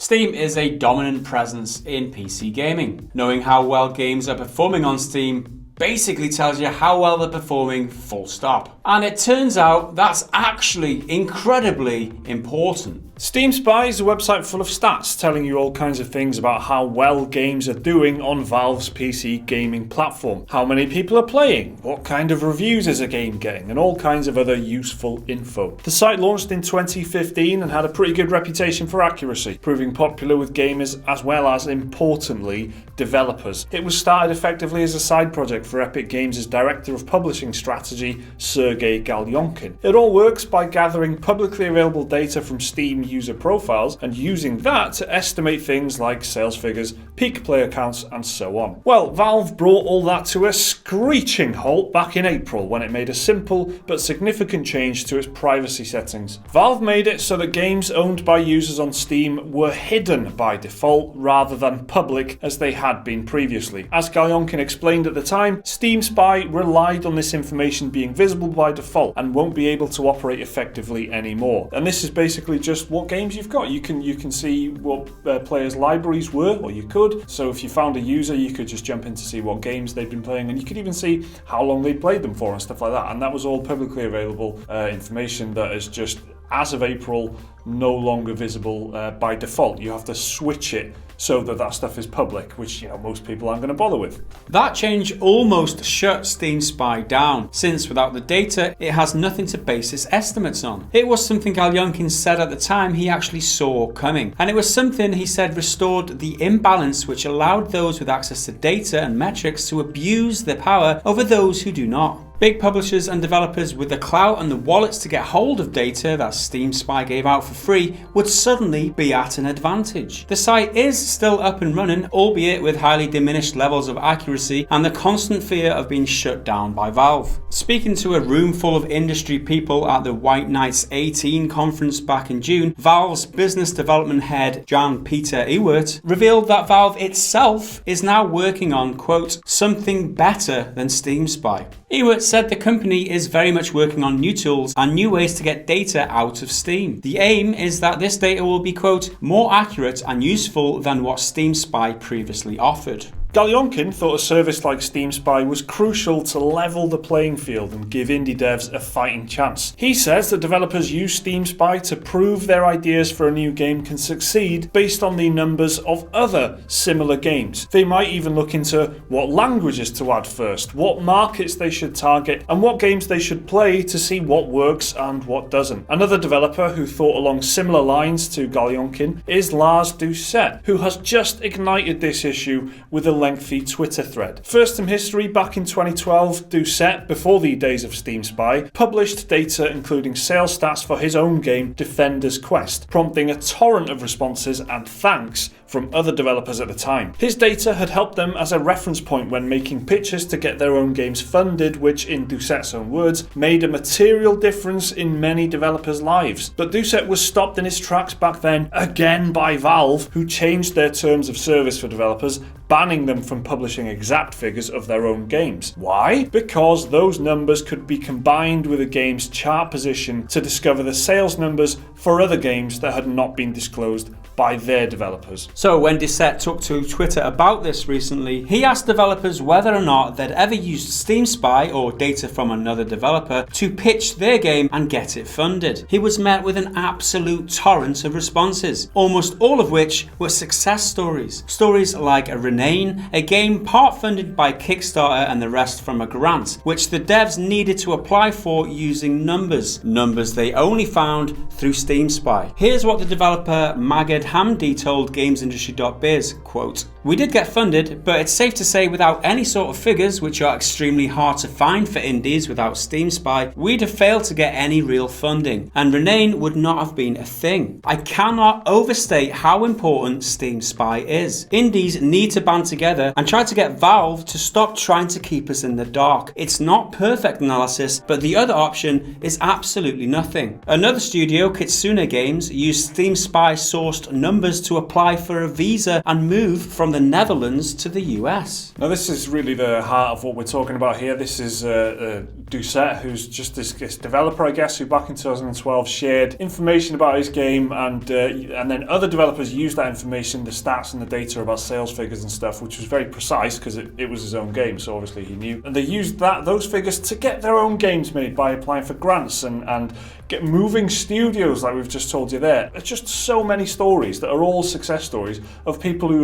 Steam is a dominant presence in PC gaming. Knowing how well games are performing on Steam basically tells you how well they're performing, full stop. And it turns out that's actually incredibly important. Steam Spy is a website full of stats telling you all kinds of things about how well games are doing on Valve's PC gaming platform. How many people are playing, what kind of reviews is a game getting, and all kinds of other useful info. The site launched in 2015 and had a pretty good reputation for accuracy, proving popular with gamers as well as, importantly, developers. It was started effectively as a side project for Epic Games' Director of Publishing Strategy, Sergey Galyonkin. It all works by gathering publicly available data from Steam user profiles and using that to estimate things like sales figures, peak player counts, and so on. Well, Valve brought all that to a screeching halt back in April when it made a simple but significant change to its privacy settings. Valve made it so that games owned by users on Steam were hidden by default rather than public as they had been previously. As Galyonkin explained at the time, Steam Spy relied on this information being visible by default and won't be able to operate effectively anymore. And this is basically just what games you've got. You can see what players' libraries were, or you could. So if you found a user, you could just jump in to see what games they'd been playing, and you could even see how long they'd played them for and stuff like that. And that was all publicly available information that is just, as of April, no longer visible by default. You have to switch it so that stuff is public, which most people aren't going to bother with. That change almost shut Steam Spy down, since without the data, it has nothing to base its estimates on. It was something Galyonkin said at the time he actually saw coming, and it was something he said restored the imbalance which allowed those with access to data and metrics to abuse their power over those who do not. Big publishers and developers with the clout and the wallets to get hold of data that Steam Spy gave out for free would suddenly be at an advantage. The site is still up and running, albeit with highly diminished levels of accuracy and the constant fear of being shut down by Valve. Speaking to a room full of industry people at the White Knights 18 conference back in June, Valve's business development head Jan-Peter Ewert revealed that Valve itself is now working on, quote, something better than Steam Spy. Ewert said the company is very much working on new tools and new ways to get data out of Steam. The aim is that this data will be, quote, more accurate and useful than what Steam Spy previously offered. Galyonkin thought a service like Steam Spy was crucial to level the playing field and give indie devs a fighting chance. He says that developers use Steam Spy to prove their ideas for a new game can succeed based on the numbers of other similar games. They might even look into what languages to add first, what markets they should target, and what games they should play to see what works and what doesn't. Another developer who thought along similar lines to Galyonkin is Lars Doucette, who has just ignited this issue with a lengthy Twitter thread. First in history, back in 2012, Doucette, before the days of Steam Spy, published data including sales stats for his own game, Defender's Quest, prompting a torrent of responses and thanks from other developers at the time. His data had helped them as a reference point when making pitches to get their own games funded, which, in Doucette's own words, made a material difference in many developers' lives. But Doucette was stopped in his tracks back then, again by Valve, who changed their terms of service for developers, banning them from publishing exact figures of their own games. Why? Because those numbers could be combined with a game's chart position to discover the sales numbers for other games that had not been disclosed by their developers. So when Doucette took to Twitter about this recently, he asked developers whether or not they'd ever used Steam Spy or data from another developer to pitch their game and get it funded. He was met with an absolute torrent of responses, almost all of which were success stories. Stories like Renane, a game part funded by Kickstarter and the rest from a grant, which the devs needed to apply for using numbers they only found through Steam Spy. Here's what the developer Maged Hamdi told gamesindustry.biz, quote, "We did get funded, but it's safe to say without any sort of figures, which are extremely hard to find for indies without Steam Spy, we'd have failed to get any real funding, and Renane would not have been a thing. I cannot overstate how important Steam Spy is. Indies need to band together and try to get Valve to stop trying to keep us in the dark. It's not perfect analysis, but the other option is absolutely nothing." Another studio, Kitsune Games, used Steam Spy sourced numbers to apply for a visa and move from the the Netherlands to the US. Now this is really the heart of what we're talking about here. This is Doucette, who's just this developer, I guess, who back in 2012 shared information about his game, and then other developers used that information, the stats and the data about sales figures and stuff, which was very precise because it was his own game, so obviously he knew. And they used those figures to get their own games made by applying for grants and get moving studios, like we've just told you there. There's just so many stories that are all success stories of people who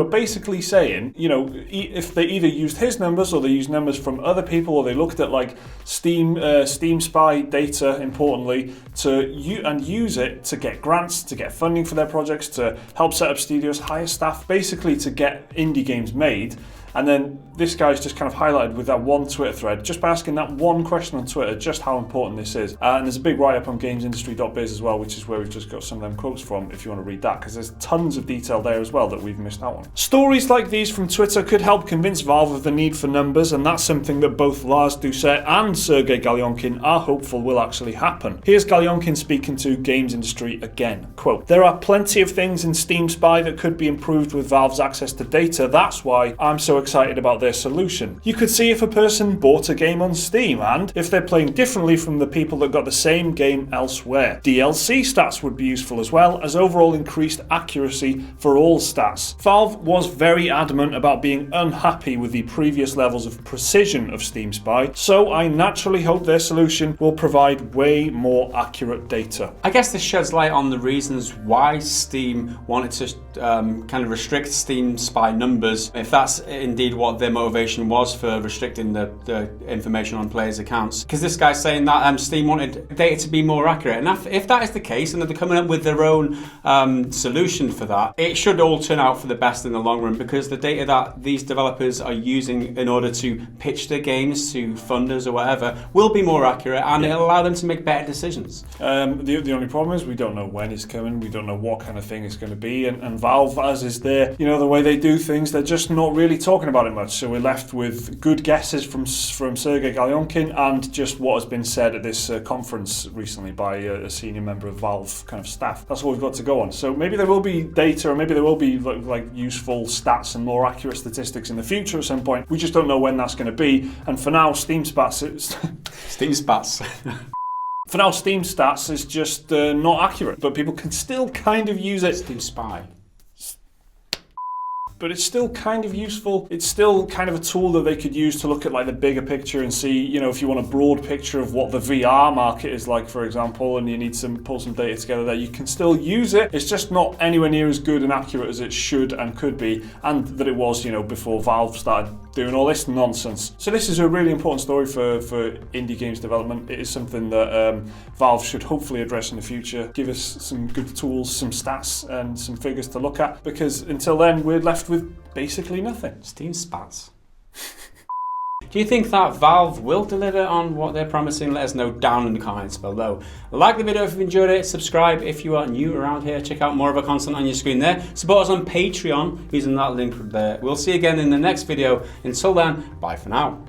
are basically saying, you know, if they either used his numbers or they used numbers from other people, or they looked at like Steam Spy data, importantly, and use it to get grants, to get funding for their projects, to help set up studios, hire staff, basically to get indie games made. And then this guy's just kind of highlighted with that one Twitter thread, just by asking that one question on Twitter, just how important this is. And there's a big write-up on gamesindustry.biz as well, which is where we've just got some of them quotes from, if you want to read that, because there's tons of detail there as well that we've missed out on. Stories like these from Twitter could help convince Valve of the need for numbers, and that's something that both Lars Doucette and Sergey Galyonkin are hopeful will actually happen. Here's Galyonkin speaking to Games Industry again. Quote, "There are plenty of things in Steam Spy that could be improved with Valve's access to data. That's why I'm so excited about their solution. You could see if a person bought a game on Steam and if they're playing differently from the people that got the same game elsewhere. DLC stats would be useful as well as overall increased accuracy for all stats." Valve was very adamant about being unhappy with the previous levels of precision of Steam Spy, so I naturally hope their solution will provide way more accurate data. I guess this sheds light on the reasons why Steam wanted to kind of restrict Steam Spy numbers, if that's indeed what their motivation was for restricting the information on players' accounts. Because this guy's saying that Steam wanted data to be more accurate, and if that is the case, and that they're coming up with their own solution for that, it should all turn out for the best in the long run, because the data that these developers are using in order to pitch their games to funders or whatever will be more accurate, and it'll allow them to make better decisions. The only problem is we don't know when it's coming, we don't know what kind of thing it's going to be, and Valve, as is their, you know, the way they do things, they're just not really talking about it much. So we're left with good guesses from Sergey Galyonkin and just what has been said at this conference recently by a senior member of Valve kind of staff. That's all we've got to go on. So maybe there will be data, or maybe there will be like useful stats and more accurate statistics in the future at some point. We just don't know when that's going to be. And for now, Steam Spats. For now, Steam Stats is just not accurate, but people can still kind of use it. Steam Spy. But it's still kind of useful. It's still kind of a tool that they could use to look at like the bigger picture and see, you know, if you want a broad picture of what the VR market is like, for example, and you need to pull some data together there, you can still use it. It's just not anywhere near as good and accurate as it should and could be, and that it was, you know, before Valve started doing all this nonsense. So this is a really important story for indie games development. It is something that Valve should hopefully address in the future. Give us some good tools, some stats and some figures to look at, because until then we're left with basically nothing. Steam Spats. Do you think that Valve will deliver on what they're promising? Let us know down in the comments below. Like the video if you've enjoyed it, subscribe if you are new around here, check out more of our content on your screen there. Support us on Patreon using that link there. We'll see you again in the next video. Until then, bye for now.